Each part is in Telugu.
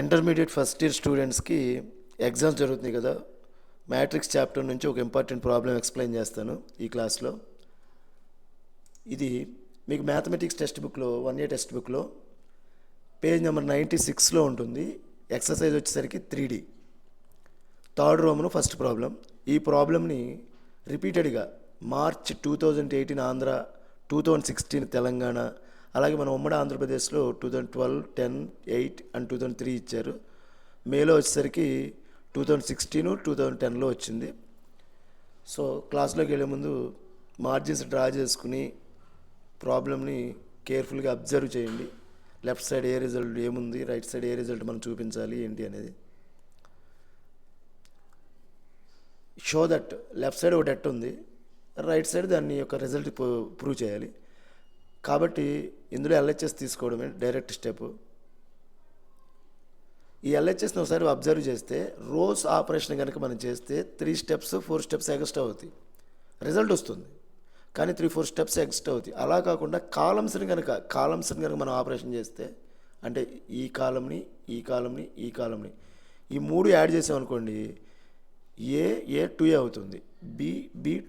ఇంటర్మీడియట్ ఫస్ట్ ఇయర్ స్టూడెంట్స్కి ఎగ్జామ్స్ జరుగుతుంది కదా. మ్యాట్రిక్స్ చాప్టర్ నుంచి ఒక ఇంపార్టెంట్ ప్రాబ్లం ఎక్స్ప్లెయిన్ చేస్తాను ఈ క్లాస్లో. ఇది మీకు మ్యాథమెటిక్స్ టెక్స్ట్ బుక్లో 1A టెక్స్ట్ బుక్లో పేజ్ నెంబర్ 96లో ఉంటుంది. ఎక్సర్సైజ్ వచ్చేసరికి 3D, థర్డ్ రోమ్ను ఫస్ట్ ప్రాబ్లం. ఈ ప్రాబ్లమ్ని రిపీటెడ్గా మార్చ్ 2018 ఆంధ్ర, 2016 తెలంగాణ, అలాగే మన ఉమ్మడి ఆంధ్రప్రదేశ్లో 2012, 10, 8 అండ్ 2003 ఇచ్చారు. మేలో వచ్చేసరికి 2016, 2010లో వచ్చింది. సో క్లాస్లోకి వెళ్ళే ముందు మార్జిన్స్ డ్రా చేసుకుని ప్రాబ్లమ్ని కేర్ఫుల్గా అబ్జర్వ్ చేయండి. లెఫ్ట్ సైడ్ ఏ రిజల్ట్ ఏముంది, రైట్ సైడ్ ఏ రిజల్ట్ మనం చూపించాలి ఏంటి అనేది. షో దట్ లెఫ్ట్ సైడ్ ఒక డెట్ ఉంది, రైట్ సైడ్ దాన్ని యొక్క రిజల్ట్ ప్రూవ్ చేయాలి. కాబట్టి ఇందులో ఎల్హెచ్ఎస్ తీసుకోవడమే డైరెక్ట్ స్టెప్. ఈ ఎల్హెచ్ఎస్ని ఒకసారి అబ్జర్వ్ చేస్తే రోస్ ఆపరేషన్ కనుక మనం చేస్తే 3 స్టెప్స్ 4 స్టెప్స్ ఎక్స్ట్రా అవుతాయి, రిజల్ట్ వస్తుంది. కానీ 3-4 స్టెప్స్ ఎక్స్ట్రా అవుతాయి. అలా కాకుండా కాలమ్స్ని కనుక మనం ఆపరేషన్ చేస్తే, అంటే ఈ కాలంని ఈ కాలంని ఈ కాలంని ఈ 3 యాడ్ చేసామనుకోండి, ఏ 2A అవుతుంది, బి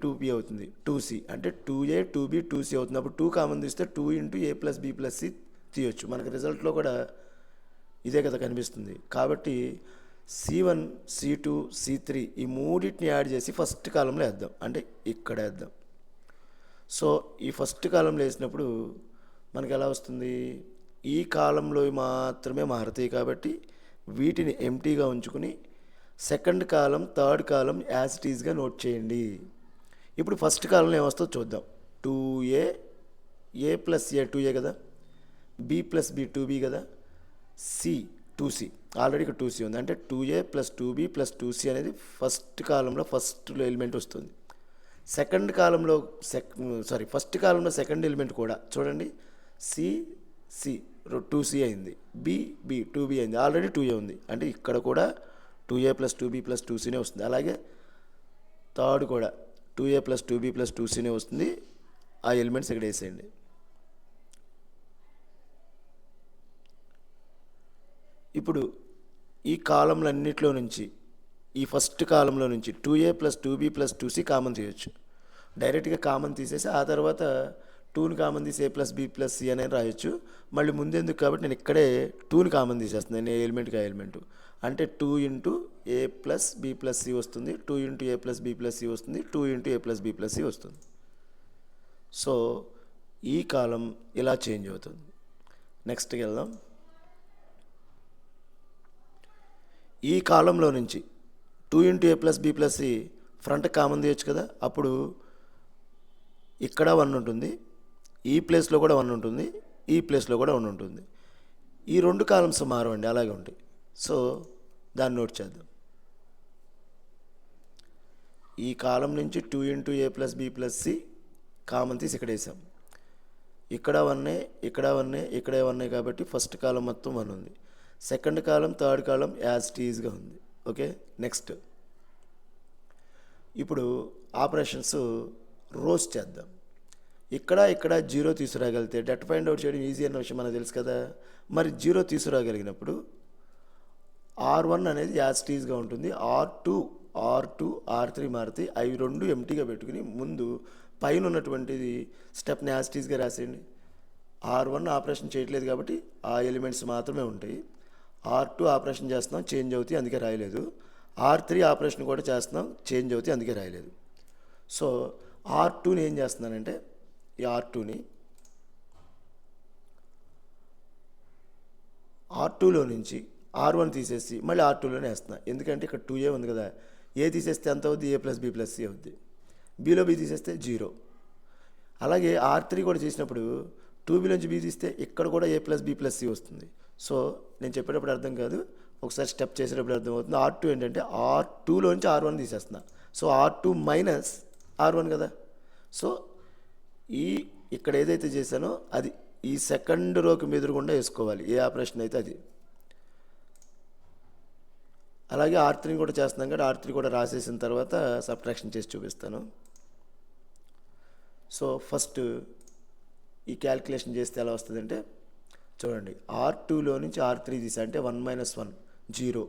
2B అవుతుంది, 2C అంటే 2A 2B 2C అవుతుంది. అప్పుడు 2 కామన్ తీస్తే 2 × A + B + C తీయొచ్చు. మనకి రిజల్ట్లో కూడా ఇదే కదా కనిపిస్తుంది. కాబట్టి C1 C2 C3 ఈ మూడింటిని యాడ్ చేసి ఫస్ట్ కాలంలో వేద్దాం, అంటే ఇక్కడ వేద్దాం. సో ఈ ఫస్ట్ కాలంలో వేసినప్పుడు మనకి ఎలా వస్తుంది, ఈ కాలంలో మాత్రమే మారుతాయి కాబట్టి వీటిని ఎంటీగా ఉంచుకుని second column third column as it ఈజ్గా నోట్ చేయండి. ఇప్పుడు ఫస్ట్ కాలంలో ఏమొస్తుందో చూద్దాం. 2A A + A 2A కదా, B + B 2B కదా, C 2C ఆల్రెడీ ఇక్కడ 2C ఉంది, అంటే 2A + 2B + 2C అనేది ఫస్ట్ కాలంలో ఫస్ట్ ఎలిమెంట్ వస్తుంది. సెకండ్ కాలంలో ఫస్ట్ కాలంలో సెకండ్ ఎలిమెంట్ కూడా చూడండి, C 2C అయింది, B 2B అయింది, ఆల్రెడీ 2A ఉంది, అంటే ఇక్కడ కూడా 2A + 2B + 2Cనే వస్తుంది. అలాగే థర్డ్ కూడా 2A + 2B + 2Cనే వస్తుంది. ఆ ఎలిమెంట్స్ ఇక్కడ వేసేయండి. ఇప్పుడు ఈ కాలంలన్నిట్లో నుంచి ఈ ఫస్ట్ కాలంలో నుంచి 2A + 2B + 2C కామన్ తీయచ్చు. డైరెక్ట్గా కామన్ తీసేసి ఆ తర్వాత 2ని కామన్ తీసి A + B + C అనేది రాయొచ్చు. మళ్ళీ ముందెందుకు కాబట్టి నేను ఇక్కడే 2ని కామన్ తీసేస్తున్నాను, ఏ ఎలిమెంట్కి ఆ ఎలిమెంట్. అంటే 2 × A + B + C వస్తుంది, 2 × A + B + C వస్తుంది, 2 × A + B + C వస్తుంది. సో ఈ కాలం ఇలా చేంజ్ అవుతుంది. నెక్స్ట్కి వెళ్దాం. ఈ కాలంలో నుంచి 2 × A + B + C front common తీయచ్చు కదా, అప్పుడు ఇక్కడ 1 ఉంటుంది, ఈ ప్లేస్లో కూడా 1 ఉంటుంది, ఈ ప్లేస్లో కూడా 1 ఉంటుంది. ఈ 2 కాలమ్స్ మారవండి, అలాగే ఉంటాయి. సో దాన్ని నోట్ చేద్దాం. ఈ కాలం నుంచి 2 × A + B + C కామన్ తీసి ఇక్కడ వేసాం. ఇక్కడ 1, ఇక్కడ 1, ఇక్కడే 1 కాబట్టి ఫస్ట్ కాలం మొత్తం 1 ఉంది. Second column third column as it ఈజ్గా ఉంది. ఓకే, నెక్స్ట్ ఇప్పుడు ఆపరేషన్స్ రోస్ చేద్దాం. ఇక్కడ 0 తీసుకురాగలిగితే డెట్ ఫైండ్ అవుట్ చేయడం ఈజీ అన్న విషయం మనకు తెలుసు కదా. మరి 0 తీసుకురాగలిగినప్పుడు R1 అనేది యాజ్ ఇట్ ఈజ్గా ఉంటుంది, R2 R3 మారుతాయి. అవి 2 ఎంటీగా పెట్టుకుని ముందు పైన ఉన్నటువంటిది స్టెప్ని యాజ్ ఇట్ ఈజ్గా రాసేయండి. R1 ఆపరేషన్ చేయట్లేదు కాబట్టి ఆ ఎలిమెంట్స్ మాత్రమే ఉంటాయి. R2 ఆపరేషన్ చేస్తున్నాం, చేంజ్ అవుతాయి, అందుకే రాయలేదు. R3 ఆపరేషన్ కూడా చేస్తున్నాం, చేంజ్ అవుతాయి, అందుకే రాయలేదు. సో R2ని ఏం చేస్తున్నానంటే, ఈ R2లో నుంచి R1 తీసేసి మళ్ళీ R2లోనే వేస్తున్నా. ఎందుకంటే ఇక్కడ 2A ఉంది కదా, ఏ తీసేస్తే ఎంత అవుద్ది, A + B + C అవుద్ది, Bలో B తీసేస్తే 0. అలాగే R3 కూడా చేసినప్పుడు 2Bలోంచి B తీస్తే ఇక్కడ కూడా A + B + C వస్తుంది. సో నేను చెప్పేటప్పుడు అర్థం కాదు, ఒకసారి స్టెప్ చేసేటప్పుడు అర్థం అవుతుంది. R2 ఏంటంటే R2లోంచి R1 తీసేస్తున్నా, సో R2 - R1 కదా. సో ఇక్కడ ఏదైతే చేశానో అది ఈ సెకండ్ రోకి ఎదురుగుండా వేసుకోవాలి, ఏ ఆపరేషన్ అయితే అది. అలాగే R3 కూడా చేస్తున్నాం కాబట్టి R3 కూడా రాసేసిన తర్వాత సబ్ట్రాక్షన్ చేసి చూపిస్తాను. సో ఫస్ట్ ఈ క్యాల్కులేషన్ చేస్తే ఎలా వస్తుందంటే చూడండి, R2లో నుంచి R3 తీసా అంటే 1 - 1 0.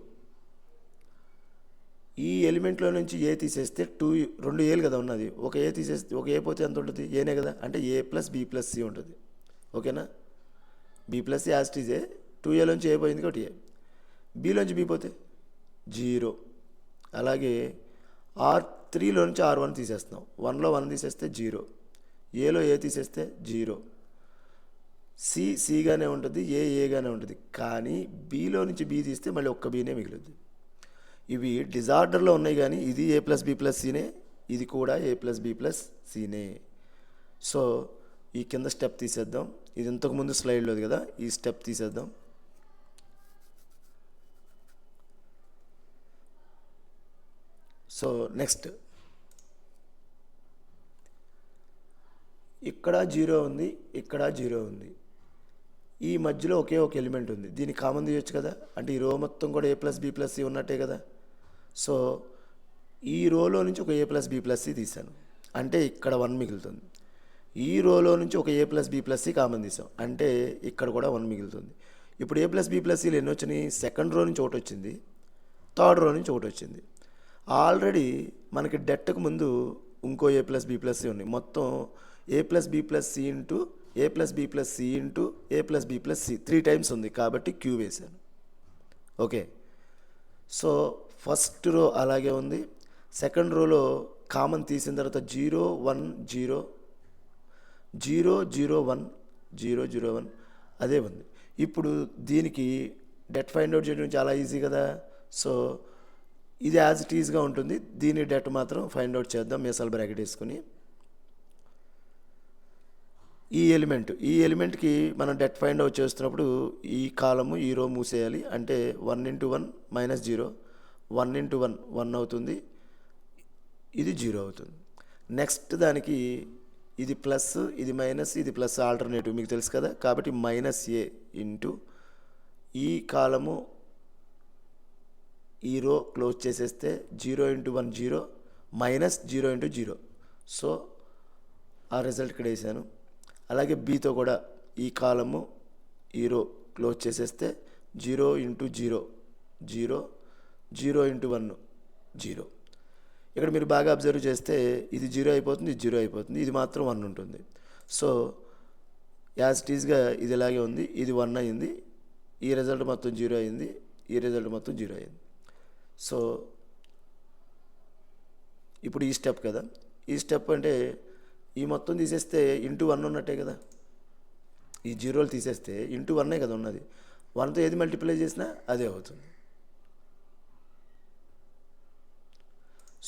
ఈ ఎలిమెంట్లో నుంచి ఏ తీసేస్తే 2 ఏలు కదా ఉన్నది, ఒక ఏ తీసేస్తే ఒక ఏ పోతే ఎంత ఉంటుంది, ఏనే కదా, అంటే A + B + C ఉంటుంది. ఓకేనా, B + C as it is A, 2Aలోంచి ఏ పోయింది కాబట్టి ఏ, Bలోంచి B పోతే 0. అలాగే R3లో నుంచి R1 తీసేస్తున్నాం, 1లో 1 తీసేస్తే 0, ఏలో ఏ తీసేస్తే 0, సిగానే ఉంటుంది, ఏగానే ఉంటుంది. కానీ బీలో నుంచి బి తీస్తే మళ్ళీ ఒక్క బీనే మిగులుద్ది. ఇవి డిజార్డర్లో ఉన్నాయి, కానీ ఇది A + B + Cనే, ఇది కూడా A + B + Cనే. సో ఈ కింద స్టెప్ తీసేద్దాం, ఇది ఇంతకుముందు స్లైడ్లోది కదా, ఈ స్టెప్ తీసేద్దాం. సో నెక్స్ట్, ఇక్కడ 0 ఉంది, ఇక్కడ 0 ఉంది, ఈ మధ్యలో ఒకే ఒక ఎలిమెంట్ ఉంది, దీన్ని కామన్ తీయొచ్చు కదా, అంటే ఈ రో మొత్తం కూడా A + B + C ఉన్నట్టే కదా. సో ఈ రోలో నుంచి ఒక A + B + C తీసాను, అంటే ఇక్కడ 1 మిగులుతుంది. ఈ రోలో నుంచి ఒక A + B + C కామన్ తీసాం, అంటే ఇక్కడ కూడా 1 మిగులుతుంది. ఇప్పుడు A + B + Cలు ఎన్ని వచ్చినాయి, సెకండ్ రో నుంచి ఒకటి వచ్చింది, థర్డ్ రో నుంచి ఒకటి వచ్చింది. ఆల్రెడీ మనకి డెట్కు ముందు ఇంకో A + B + C ఉంది, మొత్తం A + B + C into A + B + C into A + B + C 3 times ఉంది, కాబట్టి క్యూ వేసాను. ఓకే, సో ఫస్ట్ రో అలాగే ఉంది, సెకండ్ రోలో కామన్ తీసిన తర్వాత 0 1 0 0 0 1 0 0 1 అదే ఉంది. ఇప్పుడు దీనికి డెట్ ఫైండ్ అవుట్ చేయడం చాలా ఈజీ కదా. సో ఇది యాజ్ ఇట్ ఈజ్గా ఉంటుంది, దీని డెట్ మాత్రం ఫైండ్ అవుట్ చేద్దాం. మీసాల బ్రాకెట్ వేసుకుని ఈ ఎలిమెంట్కి మనం డెట్ ఫైండ్ అవుట్ చేస్తున్నప్పుడు ఈ కాలము ఈ రో మూసేయాలి, అంటే 1 × 1 - 0, 1 × 1 1 అవుతుంది, ఇది 0 అవుతుంది. నెక్స్ట్ దానికి ఇది ప్లస్, ఇది మైనస్, ఇది ప్లస్, ఆల్టర్నేటివ్ మీకు తెలుసు కదా, కాబట్టి -A ఇంటూ ఈ కాలము ఈ రో క్లోజ్ చేసేస్తే 0 × 1 0 -0 × 0. సో ఆ రిజల్ట్ ఇక్కడ వేసాను. అలాగే బీతో కూడా ఈ కాలము ఈ రో క్లోజ్ చేసేస్తే 0 × 0 0 0 × 1 0. ఇక్కడ మీరు బాగా అబ్జర్వ్ చేస్తే ఇది 0 అయిపోతుంది, ఇది 0 అయిపోతుంది, ఇది మాత్రం 1 ఉంటుంది. సో యాజ్ ఇట్ ఈజ్గా ఇది ఇలాగే ఉంది, ఇది 1 అయింది, ఈ రిజల్ట్ మొత్తం 0 అయింది, ఈ రిజల్ట్ మొత్తం 0 అయింది. సో ఇప్పుడు ఈ స్టెప్ కదా, ఈ స్టెప్ అంటే ఈ మొత్తం తీసేస్తే ఇంటూ 1 ఉన్నట్టే కదా, ఈ 0లు తీసేస్తే ఇంటూ 1 కదా ఉన్నది, 1తో ఏది మల్టిప్లై చేసినా అదే అవుతుంది.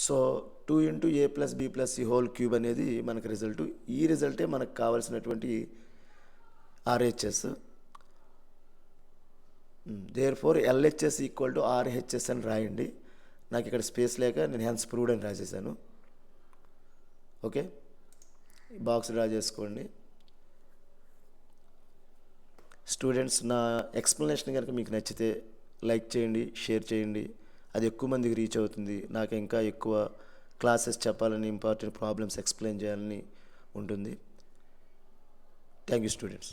So 2 × A + B + C whole cube అనేది మనకు రిజల్ట్. ఈ రిజల్టే మనకు కావాల్సినటువంటి RHS. దేర్ఫోర్ LHS = RHS అని రాయండి. నాకు ఇక్కడ స్పేస్ లేక నేను హెన్స్ ప్రూవ్డ్ అని రాసేసాను. ఓకే, బాక్స్ డ్రా చేసుకోండి. స్టూడెంట్స్, నా ఎక్స్ప్లెనేషన్ కనుక మీకు నచ్చితే లైక్ చేయండి, షేర్ చేయండి, అది ఎక్కువ మందికి రీచ్ అవుతుంది. నాకు ఇంకా ఎక్కువ క్లాసెస్ చెప్పాలని, ఇంపార్టెంట్ ప్రాబ్లమ్స్ ఎక్స్ప్లెయిన్ చేయాలని ఉంటుంది. Thank you students.